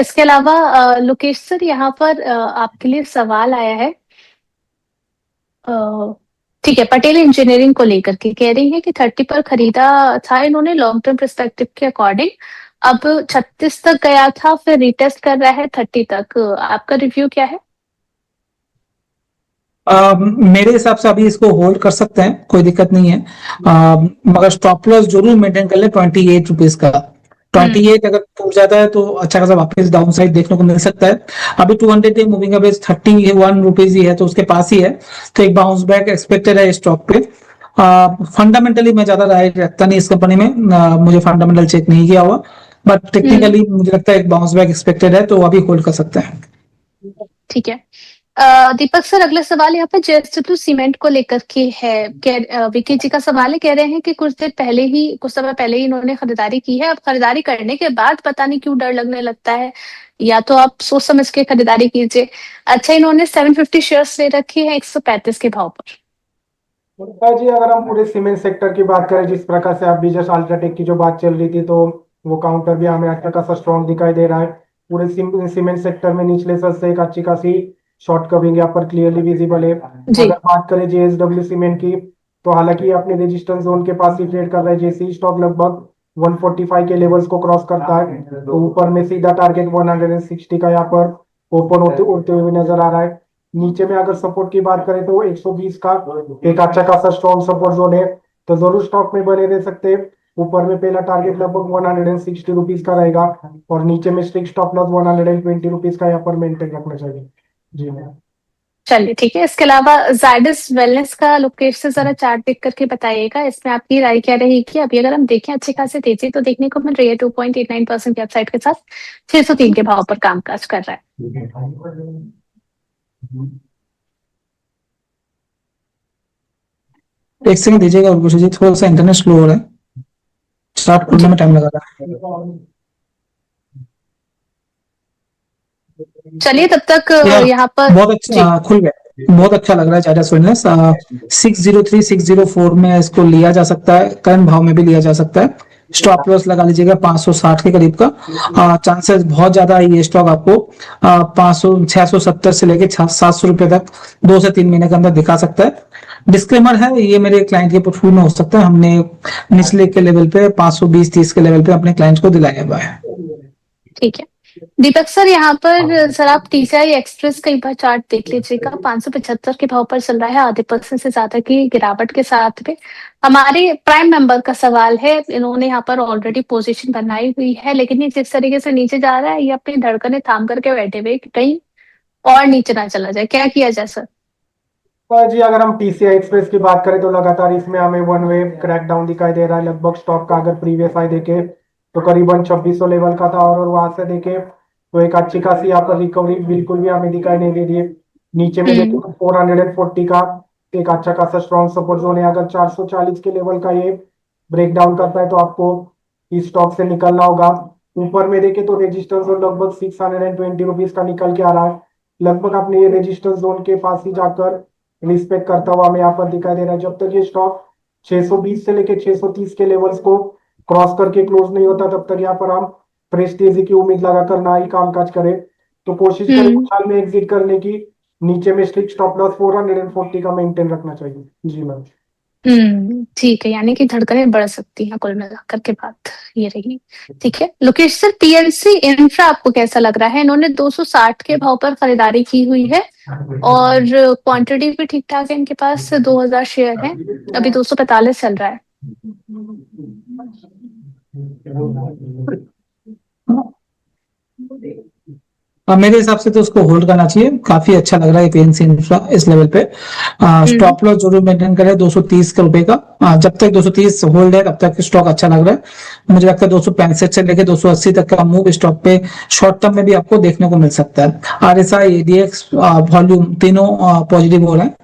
इसके अलावा लोकेश सर यहाँ पर आपके लिए सवाल आया है। ठीक है, पटेल इंजीनियरिंग को लेकर के कह रही है कि 30 पर खरीदा था इन्होंने लॉन्ग टर्म पर्सपेक्टिव के अकॉर्डिंग, अब 36 तक गया था, फिर रिटेस्ट कर रहा है 30 तक। आपका रिव्यू क्या है? मेरे हिसाब से अभी इसको होल्ड कर सकते हैं, कोई दिक्कत नहीं है। मगर स्टॉप लॉस जरूर मेंटेन कर ले 28 रुपीज का। 28 अगर टूट जाता है तो अच्छा खासा वापस डाउन साइड देखने को मिल सकता है। अभी 200 डे मूविंग एवरेज 31 रुपीज ही है, तो उसके पास ही है, तो एक बाउंस बैक एक्सपेक्टेड है स्टॉक पे। फंडामेंटली मैं ज्यादा राय रखता नहीं इस कंपनी में, मुझे फंडामेंटल चेक नहीं किया हुआ, बट टेक्निकली मुझे लगता है एक बाउंस बैक एक्सपेक्टेड है, तो अभी होल्ड कर सकते हैं। ठीक है। दीपक सर, अगला सवाल यहाँ पे जेएसडब्ल्यू सीमेंट को लेकर के है। विकी जी का सवाल है, कह रहे हैं कि कुछ समय पहले ही इन्होंने खरीदारी की है, अब खरीदारी करने के बाद पता नहीं क्यों डर लगने लगता है, या तो आप सोच समझ के खरीदारी कीजिए। अच्छा, इन्होंने 750 शेयर्स ले रखी है 135 के भाव पर। जी, अगर हम पूरे सीमेंट सेक्टर की बात करें, जिस प्रकार से अभी जस्ट अल्ट्राटेक की जो बात चल रही थी, तो वो काउंटर भी हमें अच्छा खासा स्ट्रॉन्ग दिखाई दे रहा है। पूरे सीमेंट सेक्टर में निचले स्तर से एक अच्छी खासी शॉर्ट कवरिंग यहाँ पर क्लियरली विजिबल है। अगर बात करें जेएसडब्ल्यू सीमेंट की, तो हालांकि ये अपने रेजिस्टेंस जोन के पास ही ट्रेड कर रहा है। जैसे ही स्टॉक लगभग 145 के लेवल्स को क्रॉस करता है, तो ऊपर में सीधा टारगेट 160 का यहाँ पर ओपन होते हुए नजर आ रहा है। नीचे में अगर सपोर्ट की बात करें तो 120 का एक अच्छा खासा स्ट्रॉन्ग सपोर्ट जोन है, तो जरूर स्टॉक में बने रह सकते हैं। ऊपर में पहला टारगेट लगभग 160 रुपीज का रहेगा, और नीचे में स्ट्रिक्ट स्टॉप लॉस 120 रुपीज का यहाँ पर मेंटेन रखना चाहिए। जी मैम। चलिए ठीक है। इसके अलावा जायडस वेलनेस का लोकेश से जरा चार्ट देख करके बताइएगा, इसमें आपकी राय क्या रहेगी? अभी अगर हम देखें अच्छी खासी तेजी तो देखने को मिल रही है, 2.89% की अपसाइड के साथ 603 के भाव पर कामकाज कर रहा है। एक सेकंड दीजिएगा उर्वशी जी, थोड़ा सा इंटरनेट स्लो हो रहा है, चार्ट खुलने में टाइम लगा रहा है। चलिए तब तक यहाँ पर बहुत अच्छा खुल गया, बहुत अच्छा लग रहा है जायडस वेलनेस। 603 604 में इसको लिया जा सकता है, करंट भाव में भी लिया जा सकता है। स्टॉप लॉस लगा लीजिएगा 560 के करीब का। चांसेस बहुत ज्यादा है ये स्टॉक आपको 670 से लेके 700 रुपए तक 2 से 3 महीने के अंदर दिखा सकता है। डिस्क्लेमर है, ये मेरे क्लाइंट के पोर्टफोलियो में हो सकता है, हमने निचले के लेवल पे 520-30 के लेवल पे अपने क्लाइंट्स को दिलाया हुआ है। ठीक है दीपक सर, यहाँ पर सर आप टीसीआई एक्सप्रेस का एक बार चार्ट देख लीजिएगा, 575 के भाव पर चल रहा है, आधे % से ज्यादा की गिरावट के साथ में। हमारे प्राइम मेंबर का सवाल है, इन्होंने यहाँ पर ऑलरेडी पोजीशन बनाई हुई है, लेकिन ये जिस तरीके से नीचे जा रहा है, ये अपनी धड़कने थाम करके बैठे हुए कहीं और नीचे ना चला जाए, क्या किया जाए सर? जी, अगर हम टीसीआई एक्सप्रेस की बात करें तो लगातार इसमें हमें वन वे क्रैकडाउन दिखाई दे रहा है। लगभग स्टॉक का अगर प्रीवियस हाई देखे तो करीबन 2600 लेवल का था, और वहां से देखे तो एक अच्छी खासी यहाँ पर रिकवरी बिल्कुल भी हमें दिखाई नहीं दे रही है। नीचे में देखे तो 440 का एक अच्छा खासा स्ट्रॉन्ग सपोर्ट जोन है। अगर 440 के लेवल का ये ब्रेक डाउन करता है तो आपको इस स्टॉक से निकलना होगा। ऊपर में देखे तो रेजिस्टेंस जोन लगभग 620 रुपीज का निकल के आ रहा है। लगभग अपने ये रेजिस्टेंस जोन के पास ही जाकर रिस्पेक्ट करता हुआ हमें यहाँ पर दिखाई दे रहा है। जब तक ये स्टॉक 620 से लेके 630 के लेवल्स को क्रॉस करके क्लोज नहीं होता, तब तक यहाँ पर हम फ्रेश तेजी की उम्मीद लगाकर ना ही कामकाज करें, तो कोशिश करें उछाल में एग्जिट करने की। नीचे में स्ट्रिक्ट स्टॉप लॉस 440 का मेंटेन रखना चाहिए। जी मैम। ठीक है, यानी कि धड़कनें बढ़ सकती हैं, कुल मिलाकर के बात ये रही। ठीक है लोकेश सर, पीएलसी इंफ्रा आपको कैसा लग रहा है? इन्होंने 260 के भाव पर खरीदारी की हुई है, और क्वांटिटी भी ठीक ठाक है इनके पास, 2000 शेयर है, अभी 245 चल रहा है। मेरे हिसाब से तो उसको होल्ड करना चाहिए, काफी अच्छा लग रहा है पीएनसी इंफ्रा इस लेवल पे। स्टॉप लॉस जरूर मेंटेन करें 230 के रुपए का। जब तक 230 होल्ड है तब तक स्टॉक अच्छा लग रहा है। मुझे लगता है 265 से लेकर 280 तक का मूव स्टॉक पे शॉर्ट टर्म में भी आपको देखने को मिल सकता है। आरएसआई, एडीएक्स, वॉल्यूम तीनों पॉजिटिव हो रहे हैं,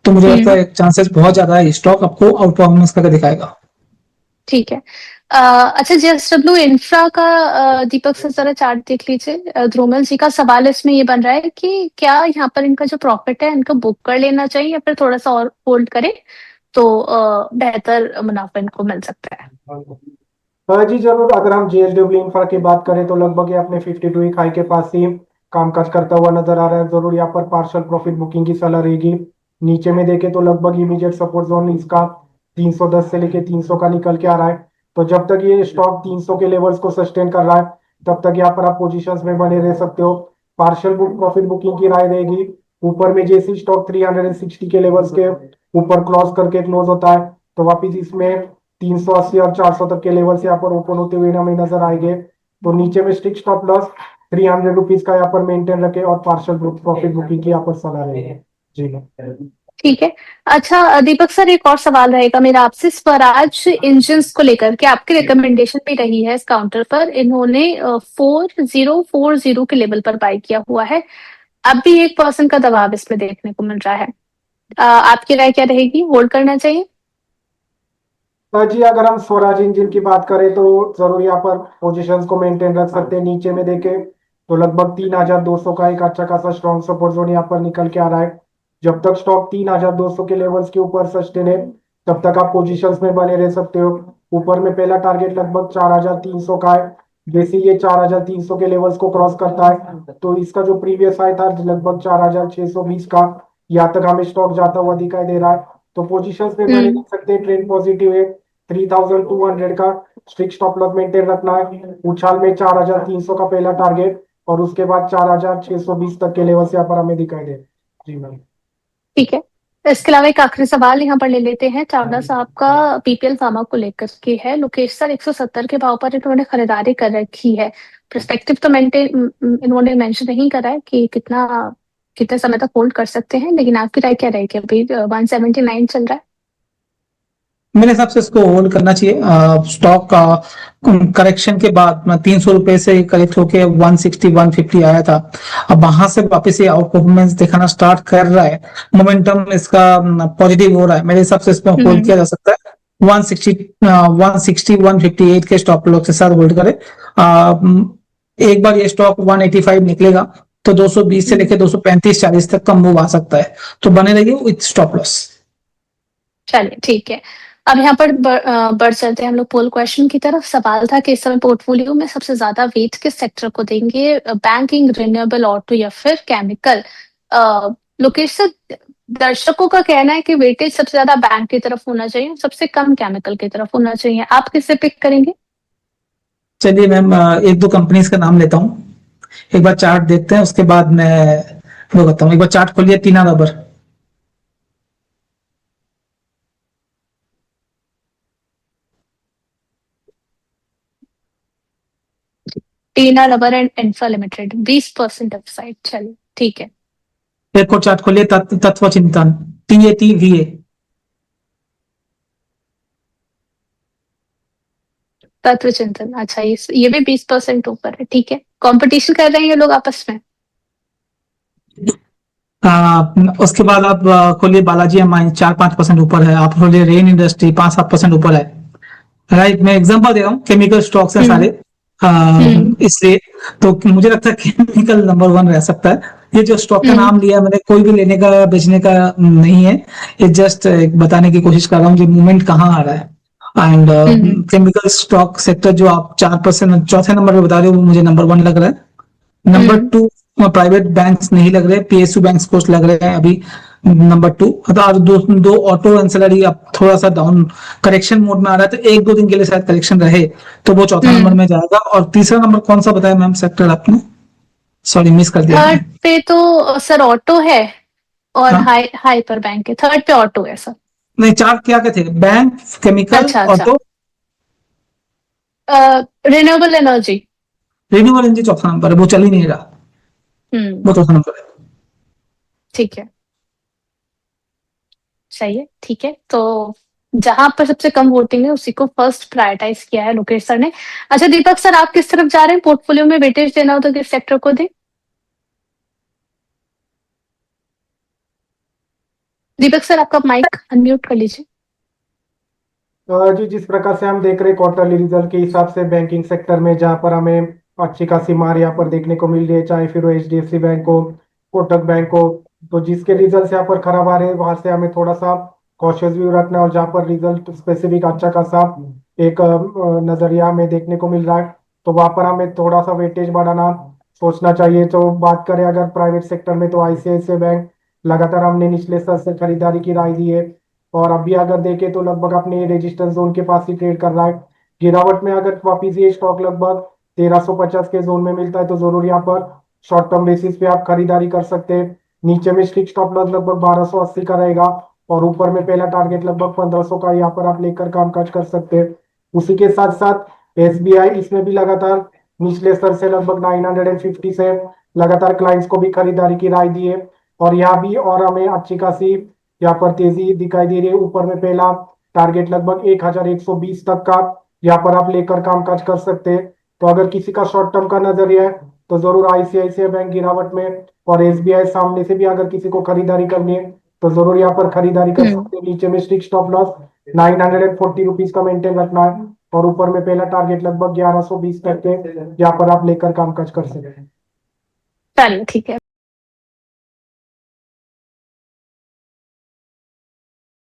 तो मुझे लगता है चांसेस बहुत ज्यादा है स्टॉक आपको आउट परफॉर्मेंस करके दिखाएगा। ठीक है। अच्छा, जेएसडब्ल्यू इंफ्रा का दीपक से जरा चार्ट देख लीजिए। ध्रुमल जी का सवाल इसमें ये बन रहा है कि क्या यहाँ पर इनका जो प्रॉफिट है इनको बुक कर लेना चाहिए, या फिर थोड़ा सा और होल्ड करें तो बेहतर मुनाफा इनको मिल सकता है? जी जरूर, अगर हम JSW इंफ्रा की बात करें तो लगभग ये अपने 52 वीक हाई के पास ही कामकाज करता हुआ नजर आ रहा है। जरूर यहाँ पर पार्शियल प्रॉफिट बुकिंग की सलाह रहेगी। नीचे में देखें तो लगभग इमीडिएट सपोर्ट जोन इसका 310 से लेके 300 का निकल के आ रहा है। तो जब तक ये स्टॉक 300 के लेवल्स को सस्टेन कर रहा है तब तक यहाँ पर आप पोजीशंस में बने रह सकते हो। पार्शियल बुक प्रॉफिट बुकिंग की राय रहेगी। ऊपर में जैसे स्टॉक 360 के लेवल्स के ऊपर क्रॉस करके क्लोज होता है तो वापिस इसमें 380 और 400 तक के लेवल से यहाँ पर ओपन होते हुए हमें नजर आएंगे। तो नीचे में स्टिक स्टॉप लॉस 300 रुपीज का यहाँ पर मेंटेन रखे और पार्शियल प्रॉफिट बुकिंग की यहाँ पर सलाह रहेगी। जी ठीक है। अच्छा दीपक सर, एक और सवाल रहेगा मेरा आपसे स्वराज इंजन्स को लेकर के। आपकी रिकमेंडेशन भी रही है इस काउंटर पर, इन्होंने 4040 के लेवल पर बाय किया हुआ है। अब भी 1% का दबाव इसमें देखने को मिल रहा है। आपकी राय क्या रहेगी, होल्ड करना चाहिए? जी अगर हम स्वराज इंजन की बात करें तो जरूर यहाँ पर पोजीशंस को मेंटेन रख सकते हैं। नीचे में देखें तो लगभग 3200 का एक अच्छा खासा स्ट्रॉन्ग सपोर्ट जोन यहाँ पर निकल के आ रहा है। जब तक स्टॉक 3200 के लेवल्स के ऊपर सस्टेन है तब तक आप पोजीशंस में बने रह सकते हो। ऊपर में पहला टारगेट लगभग 4300 का है। जैसे ये 4300 के लेवल्स को क्रॉस करता है तो इसका जो प्रीवियस हाई था लगभग 4620 का, यहाँ तक हमें स्टॉक जाता हुआ दिखाई दे रहा है। तो पोजीशंस में बने रह सकते हैं। ट्रेंड पॉजिटिव है। 3200 का स्ट्रिक्ट स्टॉप लॉस मेंटेन रखना है। उछाल में 4300 का पहला टारगेट और उसके बाद 4620 तक के लेवल से यहाँ पर हमें दिखाई दे। जी मैम। ठीक है। इसके अलावा एक आखिरी सवाल यहाँ पर ले लेते हैं। चावला साहब का पीपीएल फार्मा को लेकर के है। लोकेश सर 170 के भाव पर इन्होंने खरीदारी कर रखी है। पर्सपेक्टिव तो मेंटेन इन्होंने मेंशन नहीं करा है कि कितना कितने समय तक होल्ड कर सकते हैं, लेकिन आपकी राय क्या रहेगी? अभी 179 चल रहा है। मेरे हिसाब से इसको होल्ड करना चाहिए। स्टॉक का करेक्शन के बाद 300 रुपए से करेक्ट होके 160 150 आया था। अब वहां से वापस ये आउट परफॉर्मेंस दिखाना स्टार्ट कर रहा है। मोमेंटम इसका पॉजिटिव हो रहा है। मेरे हिसाब से इसमें होल्ड किया जा सकता है। 160 158 के स्टॉप लॉस के साथ होल्ड करें। एक बार ये स्टॉक 185 निकलेगा तो 220 से लेकर 235 40 तक का मूव आ सकता है। तो बने रहिए विथ स्टॉप लॉस। चलिए ठीक है। अब यहाँ पर बढ़ चलते हैं हम लोग पोल क्वेश्चन की तरफ। सवाल था कि इस समय पोर्टफोलियो में सबसे ज्यादा वेट किस सेक्टर को देंगे, बैंकिंग, रिन्यूएबल, ऑटो या फिर केमिकल? लोकेश सर, दर्शकों का कहना है कि वेटेज सबसे ज्यादा बैंक की तरफ होना चाहिए, सबसे कम केमिकल की तरफ होना चाहिए। आप किससे पिक करेंगे? चलिए मैम, एक दो कंपनीज का नाम लेता हूँ। एक बार चार्ट देखते हैं, उसके बाद मैं वो बताता हूँ। एक बार चार्ट खोलिए। Tinna rubber. Tinna rubber and infra limited 20% upside. चलिए ठीक है। एक और चार्ट खोलिए। तत्व चिंतन। TATVA। तत्व चिंतन, अच्छा ये भी 20% ऊपर है। ठीक है। कंपटीशन कर रहे हैं ये लोग आपस में। उसके बाद आप खोलिए बालाजी एमाइन। 4-5% ऊपर है। आप खोलिए रेन इंडस्ट्री। 5-7% ऊपर है। राइट। मैं एग्जांपल दे रहा हूँ। केमिकल स्टॉक्स हैं सारे। इसलिए तो मुझे लगता है केमिकल नंबर 1 रह सकता है। ये जो स्टॉक का नाम लिया मैंने, कोई भी लेने का बेचने का नहीं है। ये जस्ट बताने की कोशिश कर रहा हूँ कि मूवमेंट कहाँ आ रहा है। एंड केमिकल स्टॉक सेक्टर जो आप 4% चौथे नंबर पे बता रहे हो वो मुझे नंबर 1 लग रहा है। नंबर 2 प्राइवेट बैंक्स नहीं लग रहे। PSU बैंक्स कुछ लग रहे हैं अभी नंबर 2। और दो ऑटो एंसिलरी अब थोड़ा सा डाउन करेक्शन मोड में आ रहा है, तो 1-2 दिन के लिए शायद करेक्शन रहे तो वो चौथा नंबर में जाएगा। और तीसरा नंबर कौन सा बताया मैम सेक्टर आपने? सॉरी मिस कर दिया। थर्ड पे तो सर ऑटो है और हाँ? हाइपर बैंक है। थर्ड पे ऑटो है सर। नहीं, चार क्या क्या थे? बैंक, केमिकल, अच्छा अच्छा। Auto, renewable energy. Renewable energy चौथा नंबर है। वो चल ही नहीं रहा। वो चौथा नंबर है। ठीक है, सही है। ठीक है, तो जहां पर सबसे कम वोटिंग है उसी को फर्स्ट प्रायोरिटाइज किया है लोकेश सर ने। अच्छा दीपक सर, आप किस तरफ जा रहे हैं? पोर्टफोलियो में वेटेज देना हो तो किस सेक्टर को दें? दीपक सर, आपका माइक अनम्यूट कर लीजिए। जी जिस प्रकार से हम देख रहे हैं क्वार्टरली रिजल्ट के हिसाब से बैंकिंग सेक्टर में जहां पर हमें अच्छी खासी मार यहाँ पर देखने को मिल रही है, चाहे फिर वो HDFC बैंक हो, कोटक बैंक हो, तो जिसके रिजल्ट यहाँ पर खराब आ रहे हैं वहां से हमें थोड़ा सा कॉशियस व्यू रखना है। और जहाँ पर रिजल्ट स्पेसिफिक अच्छा खासा एक नजरिया हमें देखने को मिल रहा है, तो वहां पर हमें थोड़ा सा वेटेज बढ़ाना सोचना चाहिए। तो बात करें अगर प्राइवेट सेक्टर में, तो आईसीआईसीआई बैंक लगातार हमने निचले स्तर से खरीदारी की राय दी है, और अभी अगर देखें तो लगभग अपने रेजिस्टेंस जोन के पास ही ट्रेड कर रहा है। गिरावट में अगर वापिस ये स्टॉक लगभग 1350 के जोन में मिलता है, तो जरूर यहाँ पर शॉर्ट टर्म बेसिस पे आप खरीदारी कर सकते हैं। नीचे में स्ट्रिक्ट स्टॉप लॉस लगभग 1280 का रहेगा, और ऊपर में पहला टारगेट लगभग 1500 का यहाँ पर आप लेकर कामकाज कर सकते हैं। उसी के साथ साथ एसबीआई, इसमें भी लगातार निचले स्तर से लगभग 950 से लगातार क्लाइंट्स को भी खरीदारी की राय दी है, और यहाँ भी और हमें अच्छी खासी यहाँ पर तेजी दिखाई दे रही है। ऊपर में पहला टारगेट लगभग 1120 तक का यहाँ पर आप लेकर कामकाज कर सकते हैं। तो अगर किसी का शॉर्ट टर्म का नजरिया है, तो जरूर आईसीआईसीआई बैंक गिरावट में और एसबीआई सामने से भी अगर किसी को खरीदारी करनी है, तो जरूर यहाँ पर खरीदारी कर सकते हैं। नीचे में स्ट्रिक्ट स्टॉप लॉस 940 रुपीज का मेंटेन रखना है, और ऊपर में पहला टारगेट लगभग 1120 तक के यहाँ पर आप लेकर कामकाज कर सकते हैं। चलिए ठीक है।